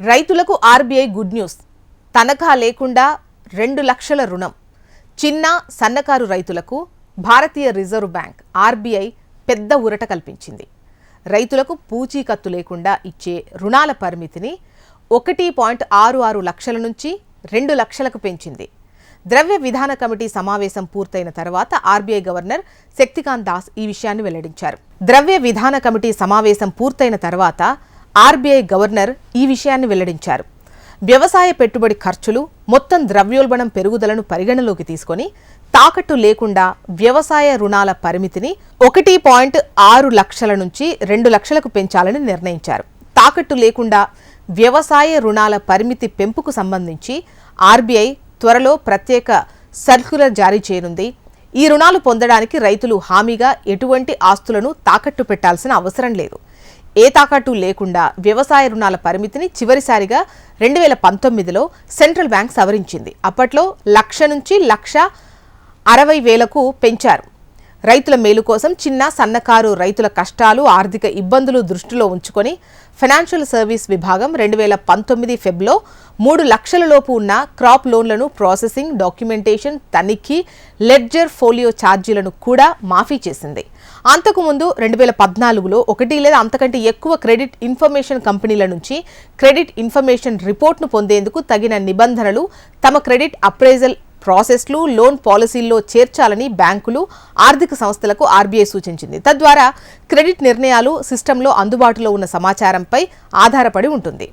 రైతులకు RBI good news. తనఖా లేకుండా 2 లక్షల రుణం. చిన్న సన్నకారు రైతులకు భారతీయ రిజర్వ్ బ్యాంక్ ఆర్బీఐ పెద్ద ఊరట కల్పించింది. రైతులకు పూచీకత్తు లేకుండా ఇచ్చే రుణాల పరిమితిని 1.66 లక్షల నుంచి 2 లక్షలకు పెంచింది. ద్రవ్య విధాన కమిటీ సమావేశం పూర్తయిన తర్వాత ఆర్బీఐ గవర్నర్ శక్తికాంత్ దాస్ ఈ విషయాన్ని వెల్లడించారు. ద్రవ్య విధాన కమిటీ సమావేశం పూర్తయిన తర్వాత ఆర్బీఐ గవర్నర్ ఈ విషయాన్ని వెల్లడించారు. వ్యవసాయ పెట్టుబడి ఖర్చులు, మొత్తం ద్రవ్యోల్బణం పెరుగుదలను పరిగణలోకి తీసుకొని తాకట్టు లేకుండా వ్యవసాయ రుణాల పరిమితిని 1.6 లక్షల నుంచి 2 లక్షలకు పెంచాలని నిర్ణయించారు. తాకట్టు లేకుండా వ్యవసాయ రుణాల పరిమితి పెంపుకు సంబంధించి ఆర్బీఐ త్వరలో ప్రత్యేక సర్క్యులర్ జారీ చేయనుంది. ఈ రుణాలు పొందడానికి రైతులు హామీగా ఎటువంటి ఆస్తులను తాకట్టు పెట్టాల్సిన అవసరం లేదు. ఏ తాకట్టు లేకుండా వ్యవసాయ రుణాల పరిమితిని చివరిసారిగా 2019లో సెంట్రల్ బ్యాంక్ సవరించింది. అప్పట్లో 1,00,000 నుంచి 1,60,000కు పెంచారు. రైతుల మేలు కోసం చిన్న సన్నకారు రైతుల కష్టాలు, ఆర్థిక ఇబ్బందులు దృష్టిలో ఉంచుకొని ఫైనాన్షియల్ సర్వీస్ విభాగం 2019 ఫెబ్లో 3 లక్షల లోపు ఉన్న క్రాప్ లోన్లను ప్రాసెసింగ్, డాక్యుమెంటేషన్, తనిఖీ, లెడ్జర్ ఫోలియో ఛార్జీలను కూడా మాఫీ చేసింది. అంతకుముందు 2014లో 1 లేదా అంతకంటే ఎక్కువ క్రెడిట్ ఇన్ఫర్మేషన్ కంపెనీల నుంచి క్రెడిట్ ఇన్ఫర్మేషన్ రిపోర్ట్ను పొందేందుకు తగిన నిబంధనలు తమ క్రెడిట్ అప్రైజల్ ప్రాసెస్లు, లోన్ పాలసీల్లో చేర్చాలని బ్యాంకులు, ఆర్థిక సంస్థలకు ఆర్బీఐ సూచించింది. తద్వారా క్రెడిట్ నిర్ణయాలు సిస్టంలో అందుబాటులో ఉన్న సమాచారంపై ఆధారపడి ఉంటుంది.